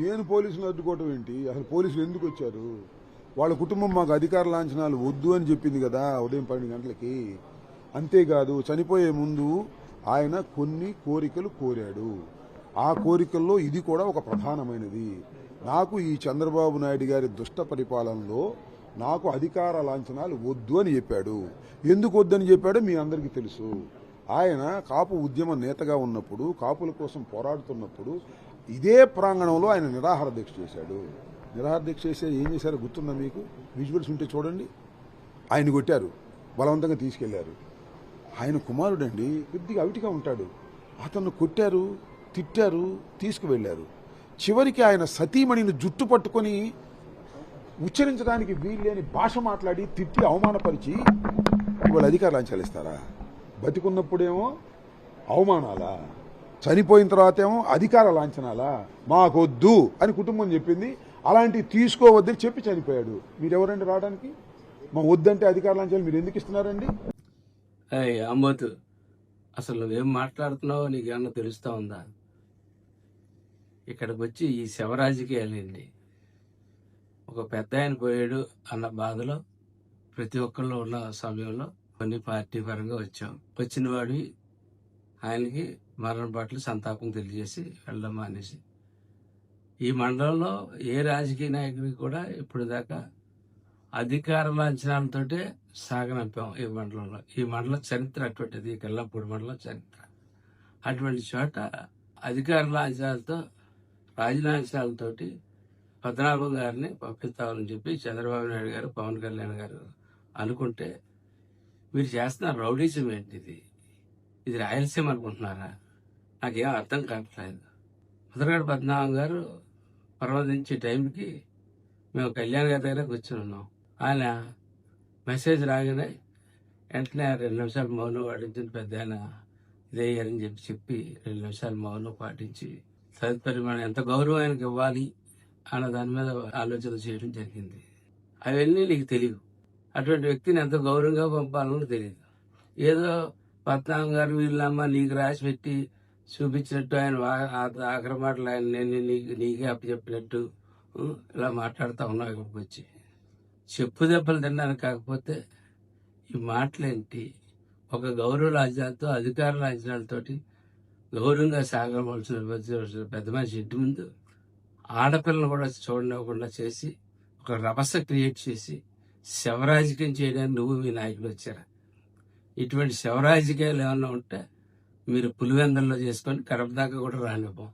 నేను పోలీసులు అడ్డుకోవటం ఏంటి? అసలు పోలీసులు ఎందుకు వచ్చారు? వాళ్ళ కుటుంబం మాకు అధికార లాంఛనాలు వద్దు అని చెప్పింది కదా ఉదయం 12 గంటలకి. అంతేకాదు చనిపోయే ముందు ఆయన కొన్ని కోరికలు కోరాడు. ఆ కోరికల్లో ఇది కూడా ఒక ప్రధానమైనది. నాకు ఈ చంద్రబాబు నాయుడు గారి దుష్ట పరిపాలనలో నాకు అధికార లాంఛనాలు వద్దు అని చెప్పాడు. ఎందుకు వద్దని చెప్పాడో మీ అందరికీ తెలుసు. ఆయన కాపు ఉద్యమ నేతగా ఉన్నప్పుడు, కాపుల కోసం పోరాడుతున్నప్పుడు ఇదే ప్రాంగణంలో ఆయన నిరాహార దీక్ష చేశాడు. నిరాహార దీక్ష చేసే ఏం చేశారో గుర్తుందా మీకు? విజువల్స్ ఉంటే చూడండి. ఆయన కొట్టారు, బలవంతంగా తీసుకెళ్లారు. ఆయన కుమారుడండి, కొద్దిగా అవిటిగా ఉంటాడు. అతన్ని కొట్టారు, తిట్టారు, తీసుకువెళ్లారు. చివరికి ఆయన సతీమణిని జుట్టు పట్టుకొని ఉచ్చరించడానికి వీల్లేని భాష మాట్లాడి తిట్టి అవమానపరిచి ఇవాళ అధికార లాంఛనాలు ఇస్తారా? బతికున్నప్పుడేమో అవమానాలా, చనిపోయిన తర్వాత ఏమో అధికార లాంఛనాలా? మాకొద్దు అని కుటుంబం చెప్పింది. అలాంటివి తీసుకోవద్దని చెప్పి చనిపోయాడు. మీరెవరండి రావడానికి? మా వద్దంటే అధికార లాంఛనాలు మీరు ఎందుకు ఇస్తున్నారండి? అమ్మోతు, అసలు నువ్వేం మాట్లాడుతున్నావో నీకేమన్నా తెలుస్తా ఉందా? ఇక్కడికి వచ్చి ఈ శవరాజకీయాలండి. ఒక పెద్ద ఆయన పోయాడు అన్న బాధలో ప్రతి ఒక్కళ్ళు ఉన్న సమయంలో కొన్ని పార్టీ పరంగా వచ్చాం. వచ్చిన వాడి ఆయనకి మరణ పట్ల సంతాపం తెలియజేసి వెళ్ళడం మానేసి, ఈ మండలంలో ఏ రాజకీయ నాయకుడికి కూడా ఇప్పుడు దాకా అధికార లాంఛనాలతోటే సాగనంపాం ఈ మండలంలో. ఈ మండలం చరిత్ర అటువంటిది, కల్లపూడి మండలం చరిత్ర. అటువంటి చోట అధికార లాంఛనాలతో, రాజలాంఛనాలతోటి పద్మనాభం గారిని పంపిస్తామని చెప్పి చంద్రబాబు నాయుడు గారు, పవన్ కళ్యాణ్ గారు అనుకుంటే, మీరు చేస్తున్న రౌడీజం ఏంటిది? ఇది రాయలసీమ అనుకుంటున్నారా? నాకేం అర్థం కావట్లేదు. ముద్రగడ పద్మనాభం గారు పర్వదించే టైంకి మేము కళ్యాణ్ గారి దగ్గర కూర్చొని ఉన్నాం. ఆయన మెసేజ్ రాగానే వెంటనే 2 నిమిషాలు మౌనం పాటించిన పెద్ద ఆయన ఇదయ్యారని చెప్పి 2 నిమిషాలు మౌనం పాటించి తదుపరి మనం ఎంత గౌరవం ఆయనకి ఇవ్వాలి అన్న దాని మీద ఆలోచన చేయడం జరిగింది. అవన్నీ నీకు తెలియదు. అటువంటి వ్యక్తిని ఎంత గౌరవంగా పంపాలని తెలియదు. ఏదో పద్మనాభం గారు వీళ్ళమ్మ నీకు రాసి పెట్టి చూపించినట్టు ఆయన ఆఖరి మాటలు ఆయన నేను నీకే అప్పచెప్పినట్టు ఇలా మాట్లాడుతూ ఉన్నావు. ఇక్కడికి వచ్చి చెప్పు దెబ్బలు తినడానికి కాకపోతే ఈ మాటలేంటి? ఒక గౌరవ లాంఛనాలతో, అధికార లాంఛనాలతోటి గౌరవంగా సాగవలసిన పెద్ద మనిషి ఇంటి ముందు ఆడపిల్లను కూడా చూడనివ్వకుండా చేసి ఒక రభస క్రియేట్ చేసి శవరాజకీయం చేయడానికి నువ్వు మీ నాయకులు వచ్చారా? ఇటువంటి శవరాజకీయాలు ఏమన్నా ఉంటే మీరు పులివెందల్లో చేసుకొని కడప దాకా కూడా రానివ్వం.